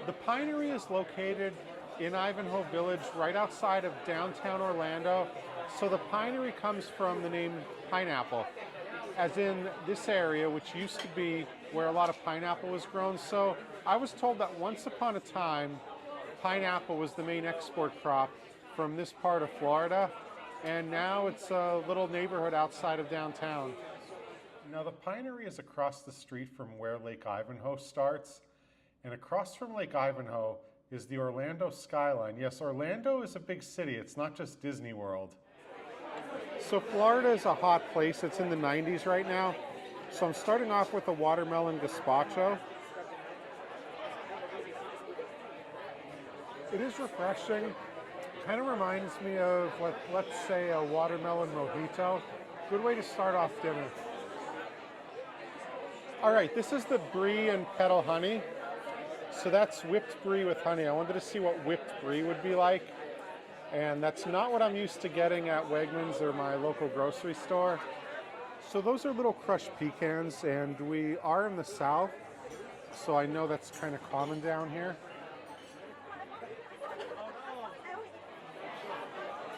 The Pinery is located in Ivanhoe Village, right outside of downtown Orlando. So the Pinery comes from the name pineapple, as in this area, which used to be where a lot of pineapple was grown. So I was told that once upon a time, pineapple was the main export crop from this part of Florida, and now it's a little neighborhood outside of downtown. Now the Pinery is across the street from where Lake Ivanhoe starts, and across from Lake Ivanhoe is the Orlando skyline. Yes, Orlando is a big city, it's not just Disney World. So Florida is a hot place, it's in the 90s right now. So I'm starting off with a watermelon gazpacho. It is refreshing, kind of reminds me of, let's say, a watermelon mojito. Good way to start off dinner. All right, this is the Brie and Petal honey. So that's whipped Brie with honey. I wanted to see what whipped Brie would be like. And that's not what I'm used to getting at Wegmans or my local grocery store. So those are little crushed pecans, and we are in the South, so I know that's kind of common down here.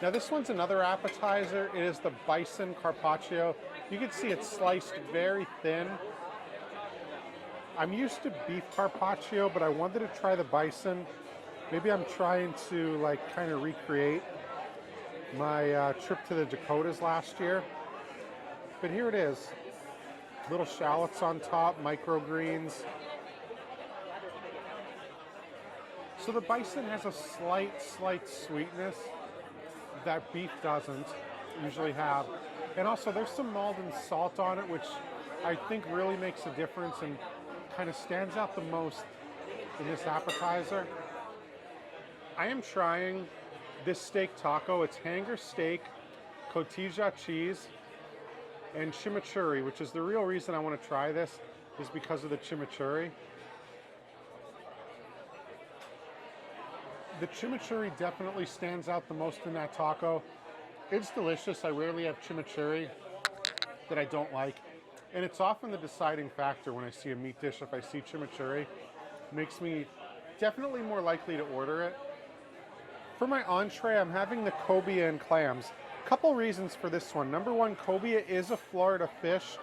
Now this one's another appetizer. It is the Bison Carpaccio. You can see it's sliced very thin. I'm used to beef carpaccio, but I wanted to try the bison. Maybe I'm trying to kind of recreate my trip to the Dakotas last year. But here it is. Little shallots on top, microgreens. So the bison has a slight sweetness that beef doesn't usually have. And also there's some Maldon salt on it, which I think really makes a difference and kind of stands out the most in this appetizer. I am trying this steak taco. It's hanger steak, cotija cheese, and chimichurri, which is the real reason I want to try this, is because of the chimichurri. The chimichurri definitely stands out the most in that taco. It's delicious. I rarely have chimichurri that I don't like. And it's often the deciding factor when I see a meat dish. If I see chimichurri, it makes me definitely more likely to order it. For my entree, I'm having the cobia and clams. Couple reasons for this one. Number one, cobia is a Florida fish,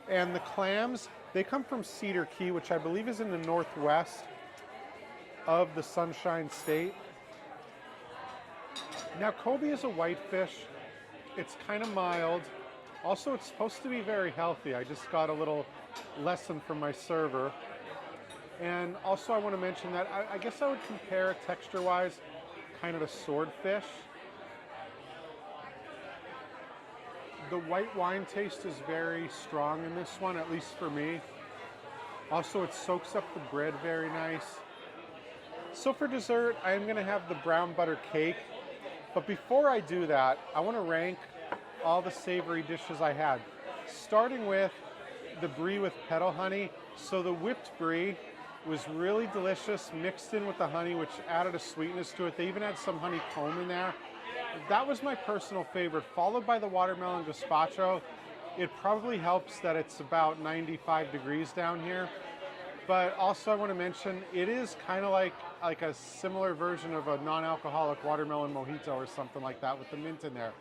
and the clams, they come from Cedar Key, which I believe is in the northwest of the Sunshine State. Now, cobia is a white fish. It's kind of mild. Also, it's supposed to be very healthy. I just got a little lesson from my server. And also I want to mention that I guess I would compare it texture-wise kind of to swordfish. The white wine taste is very strong in this one, at least for me. Also, it soaks up the bread very nice. So for dessert, I am going to have the brown butter cake. But before I do that, I want to rank all the savory dishes I had, starting with the Brie with Petal honey. So the whipped Brie was really delicious, mixed in with the honey, which added a sweetness to it. They even had some honeycomb in there. That was my personal favorite, followed by the watermelon gazpacho. It probably helps that it's about 95 degrees down here. But also I want to mention, it is kind of like a similar version of a non-alcoholic watermelon mojito or something like that with the mint in there.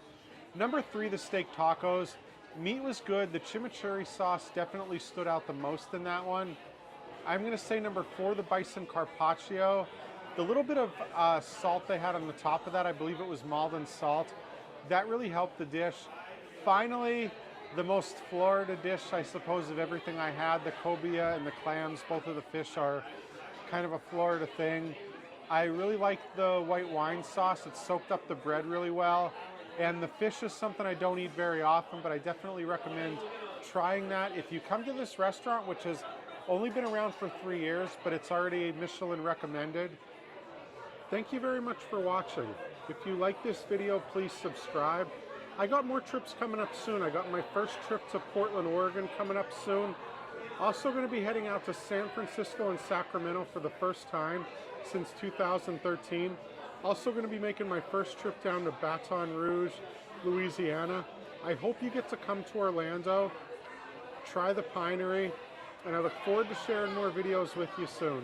Number three, the steak tacos. Meat was good. The chimichurri sauce definitely stood out the most in that one. I'm going to say number four, the Bison Carpaccio. The little bit of salt they had on the top of that, I believe it was Maldon salt, that really helped the dish. Finally, the most Florida dish, I suppose, of everything I had, the cobia and the clams. Both of the fish are kind of a Florida thing. I really liked the white wine sauce. It soaked up the bread really well. And the fish is something I don't eat very often, but I definitely recommend trying that. If you come to this restaurant, which has only been around for 3 years, but it's already Michelin recommended. Thank you very much for watching. If you like this video, please subscribe. I got more trips coming up soon. I got my first trip to Portland, Oregon coming up soon. Also going to be heading out to San Francisco and Sacramento for the first time since 2013. Also going to be making my first trip down to Baton Rouge, Louisiana. I hope you get to come to Orlando, try the Pinery, and I look forward to sharing more videos with you soon.